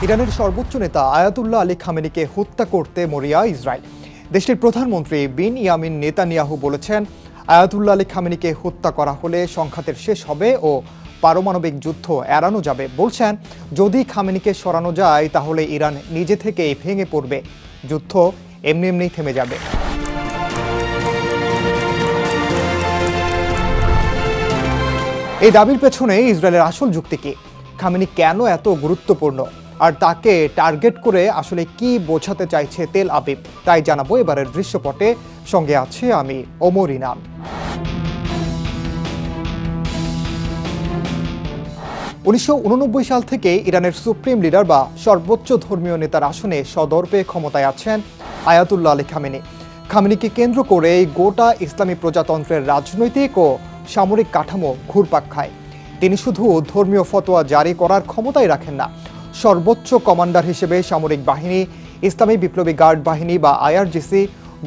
ইরানের সর্বোচ্চ নেতা আয়াতুল্লাহ আলী খামেনিকে হত্যা করতে মরিয়া ইসরায়েল। দেশটির প্রধানমন্ত্রী বিনয়ামিন নেতানিয়াহু বলেছেন, আয়াতুল্লাহ আলী খামেনিকে হত্যা করা হলে সংঘাতের শেষ হবে ও পারমাণবিক যুদ্ধ এড়ানো যাবে। বলছেন, যদি খামেনিকে সরানো যায় তাহলে ইরান নিজে থেকেই ভেঙে পড়বে, যুদ্ধ এমনি এমনি থেমে যাবে। এই দাবির পেছনে ইসরায়েলের আসল যুক্তি কি? খামেনি কেন এত গুরুত্বপূর্ণ? আর তাকে টার্গেট করে আসলে কি বোঝাতে চাইছে তেল আবিব, তাই জানাবো এবারের দৃশ্যপটে। সঙ্গে আছে আমি ওমর ইনাম। 1989 সাল থেকে ইরানের সুপ্রিম লিডার বা সর্বোচ্চ ধর্মীয় নেতার আসনে সদর্পে ক্ষমতায় আছেন আয়াতুল্লাহ আলী খামেনি। খামেনিকে কেন্দ্র করে গোটা ইসলামী প্রজাতন্ত্রের রাজনৈতিক ও সামরিক কাঠামো ঘুরপাক খায়। তিনি শুধু ধর্মীয় ফতোয়া জারি করার ক্ষমতাই রাখেন না, সর্বোচ্চ কমান্ডার হিসেবে সামরিক বাহিনী, ইসলামী বিপ্লবী গার্ড বাহিনী বা আইআরজিসি,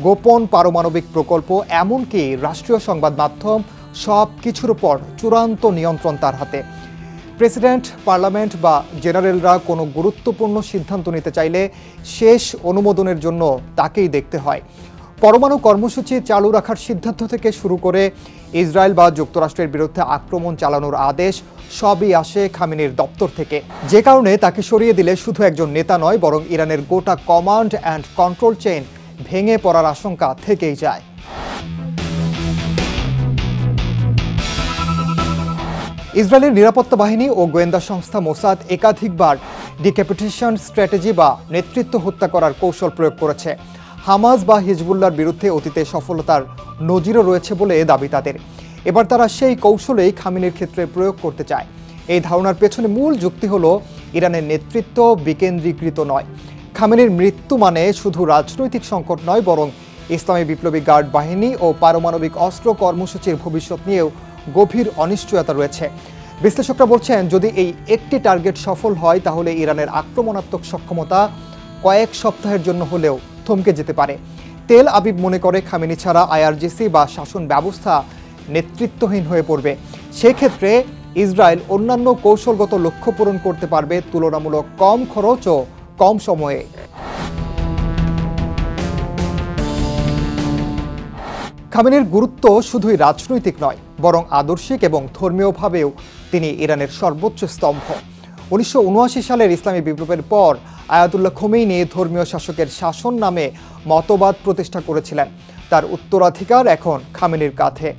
গোপন পারমাণবিক প্রকল্প, এমনকি রাষ্ট্রীয় সংবাদ মাধ্যম, সব কিছুর উপর চূড়ান্ত নিয়ন্ত্রণ তার হাতে। প্রেসিডেন্ট, পার্লামেন্ট বা জেনারেলরা কোনো গুরুত্বপূর্ণ সিদ্ধান্ত নিতে চাইলে শেষ অনুমোদনের জন্য তাকেই দেখতে হয়। পরমাণু কর্মসূচি চালু রাখার সিদ্ধান্ত থেকে শুরু করে ইসরায়েল বা যুক্তরাষ্ট্রের বিরুদ্ধে আক্রমণ চালানোর আদেশ সবই আসে খামেনির দপ্তর থেকে। যে কারণে তাকে সরিয়ে দিলে শুধু একজন নেতা নয়, বরং ইরানের গোটা কমান্ড অ্যান্ড কন্ট্রোল চেইন ভেঙে পড়ার আশঙ্কা থেকেই যায়। ইসরায়েলের নিরাপত্তা বাহিনী ও গোয়েন্দা সংস্থা মোসাদ একাধিকবার ডিক্যাপিটেশন স্ট্র্যাটেজি বা নেতৃত্ব হত্যা করার কৌশল প্রয়োগ করেছে। হামাস বা হিজবুল্লাহর বিরুদ্ধে অতীতে সফলতার নজিরও রয়েছে বলে দাবি তাদের। এবার তারা সেই কৌশলেই খামেনির ক্ষেত্রে প্রয়োগ করতে চায়। এই ধারণার পেছনে মূল যুক্তি হলো, ইরানের নেতৃত্ব বিকেন্দ্রীকৃত নয়। খামেনির মৃত্যু মানে শুধু রাজনৈতিক সংকট নয়, বরং ইসলামী বিপ্লবী গার্ড বাহিনী ও পারমাণবিক অস্ত্র কর্মসূচির ভবিষ্যৎ নিয়েও গভীর অনিশ্চয়তা রয়েছে। বিশ্লেষকরা বলছেন, যদি এই একটি টার্গেট সফল হয় তাহলে ইরানের আক্রমণাত্মক সক্ষমতা কয়েক সপ্তাহের জন্য হলেও থমকে যেতে পারে। তেল আবিব মনে করে, খামেনি ছাড়া আইআরজিসি বা শাসন ব্যবস্থা নেতৃত্বহীন হয়ে পড়বে। সেক্ষেত্রে ইসরায়েল অন্যান্য কৌশলগত লক্ষ্য পূরণ করতে পারবে তুলনামূলক কম খরচ ও কম সময়ে। খামেনির গুরুত্ব শুধুই রাজনৈতিক নয়, বরং আদর্শিক এবং ধর্মীয়ভাবেও তিনি ইরানের সর্বোচ্চ স্তম্ভ। 1979 সালের ইসলামী বিপ্লবের পর আয়াতুল্লাহ খোমেনি ধর্মীয় শাসকের শাসন নামে মতবাদ প্রতিষ্ঠা করেছিলেন। তার উত্তরাধিকার এখন খামেনির কাঁধে।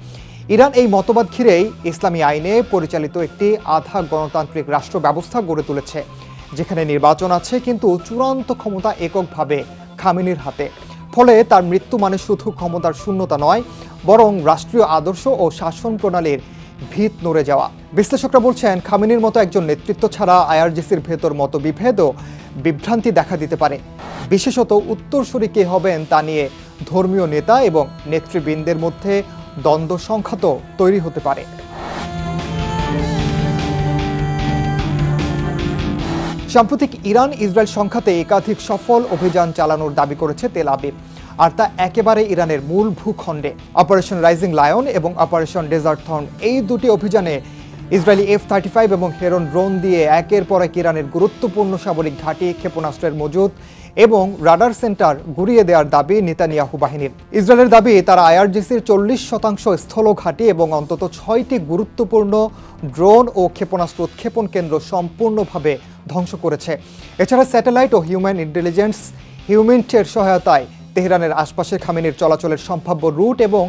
ইরান এই মতবাদ ঘিরেই ইসলামী আইনে পরিচালিত একটি আধা গণতান্ত্রিক রাষ্ট্র ব্যবস্থা গড়ে তুলেছে, যেখানে নির্বাচন আছে, কিন্তু চূড়ান্ত ক্ষমতা এককভাবে খামেনির হাতে। ফলে তার মৃত্যু মানে শুধু ক্ষমতার শূন্যতা নয়, বরং রাষ্ট্রীয় আদর্শ ও শাসন প্রণালীর ভিত নড়ে যাওয়া। বিশ্লেষকরা বলছেন, খামেনির মতো একজন নেতৃত্ব ছাড়া আইআরজিসির ভেতর মতবিভেদ ও বিভ্রান্তি দেখা দিতে পারে। বিশেষত উত্তরসূরি কে হবেন তা নিয়ে ধর্মীয় নেতা এবং নেতৃবৃন্দের মধ্যে দ্বন্দ্ব সংঘাত তৈরি হতে পারে। সাম্প্রতিক ইরান ইসরায়েল সংঘাতে একাধিক সফল অভিযান চালানোর দাবি করেছে তেল আবিব, আর তা একেবারে ইরানের মূল ভূখণ্ডে। অপারেশন রাইজিং লায়ন এবং অপারেশন ডেজার্ট থর্ন, এই দুটি অভিযানে ইসরায়েলি F-35 এবং হেরন ড্রোন দিয়ে একের পর এক ইরানের গুরুত্বপূর্ণ সামরিক ঘাঁটি, ক্ষেপণাস্ত্রের মজুদ এবং রাডার সেন্টার গুঁড়িয়ে দেওয়ার দাবি নেতানিয়াহু বাহিনীর। ইসরায়েলের দাবি, তারা আইআরজিসির 40% স্থল ঘাঁটি এবং অন্তত 6টি গুরুত্বপূর্ণ ড্রোন ও ক্ষেপণাস্ত্র উৎক্ষেপণ কেন্দ্র সম্পূর্ণভাবে ধ্বংস করেছে। এছাড়া স্যাটেলাইট ও হিউম্যান ইন্টেলিজেন্স হিউম্যান্টের সহায়তায় তেহরানের আশপাশে খামেনির চলাচলের সম্ভাব্য রুট এবং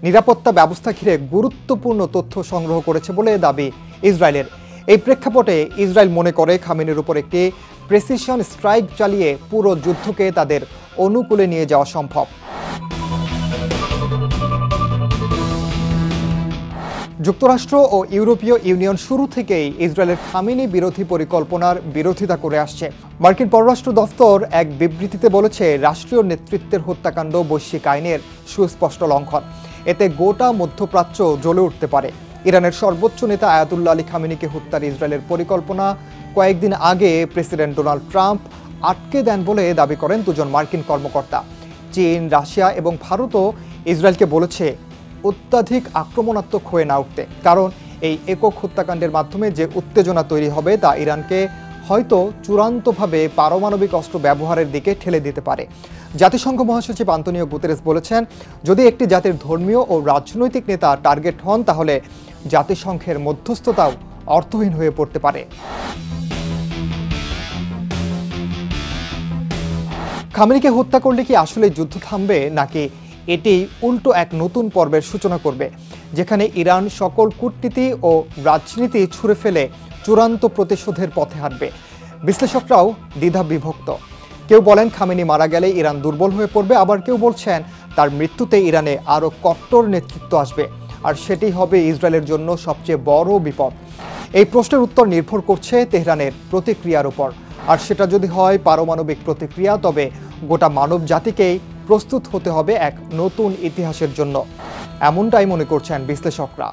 নিরাপত্তা ব্যবস্থা ঘিরে গুরুত্বপূর্ণ তথ্য সংগ্রহ করেছে বলে দাবি ইসরায়েলের। এই প্রেক্ষাপটে ইসরায়েল মনে করে, খামেনির উপর একটি প্রেসিশন স্ট্রাইক চালিয়ে পুরো যুদ্ধকে তাদের অনুকূলে নিয়ে যাওয়া সম্ভব। যুক্তরাষ্ট্র ও ইউরোপীয় ইউনিয়ন শুরু থেকেই ইসরায়েলের খামেনি বিরোধী পরিকল্পনার বিরোধিতা করে আসছে। মার্কিন পররাষ্ট্র দফতর এক বিবৃতিতে বলেছে, রাষ্ট্রীয় নেতৃত্বের হত্যাকাণ্ড বৈশ্বিক আইনের সুস্পষ্ট লঙ্ঘন। এতে গোটা মধ্যপ্রাচ্য জ্বলে উঠতে পারে। ইরানের সর্বোচ্চ নেতা আয়াতুল্লাহ আলী খামেনিকে হত্যার ইসরায়েলের পরিকল্পনা কয়েকদিন আগে প্রেসিডেন্ট ডোনাল্ড ট্রাম্প আটকে দেন বলে দাবি করেন দুজন মার্কিন কর্মকর্তা। চীন, রাশিয়া এবং ভারতও ইসরায়েলকে বলেছে অত্যাধিক আক্রমণাত্মক হয়ে না উঠতে, কারণ এই একক হত্যাকাণ্ডের মাধ্যমে যে উত্তেজনা তৈরি হবে তা ইরানকে হয়তো চূড়ান্তভাবে পারমাণবিক অস্ত্র ব্যবহারের দিকে ঠেলে দিতে পারে। জাতিসংঘ মহাসচিব আন্তোনিও গুতেরেস বলেছেন, যদি একটি জাতির ধর্মীয় ও রাজনৈতিক নেতা টার্গেট হন তাহলে জাতিসংঘের মধ্যস্থতাও অর্থহীন হয়ে পড়তে পারে। খামেনিকে হত্যা করলে কি আসলে যুদ্ধ থামবে, নাকি এটি উল্টো এক নতুন পর্বের সূচনা করবে, যেখানে ইরান সকল কূটনীতি ও রাজনীতি ছুঁড়ে ফেলে চূড়ান্ত প্রতিশোধের পথে হাঁটবে? বিশ্লেষকরাও দ্বিধা বিভক্ত। কেউ বলেন খামেনি মারা গেলে ইরান দুর্বল হয়ে পড়বে, আবার কেউ বলছেন তার মৃত্যুতে ইরানে আরও কট্টর নেতৃত্ব আসবে, আর সেটি হবে ইসরায়েলের জন্য সবচেয়ে বড় বিপদ। এই প্রশ্নের উত্তর নির্ভর করছে তেহরানের প্রতিক্রিয়ার উপর, আর সেটা যদি হয় পারমাণবিক প্রতিক্রিয়া, তবে গোটা মানব জাতিকেই প্রস্তুত হতে হবে এক নতুন ইতিহাসের জন্য। এমনটাই মনে করছেন বিশ্লেষকরা।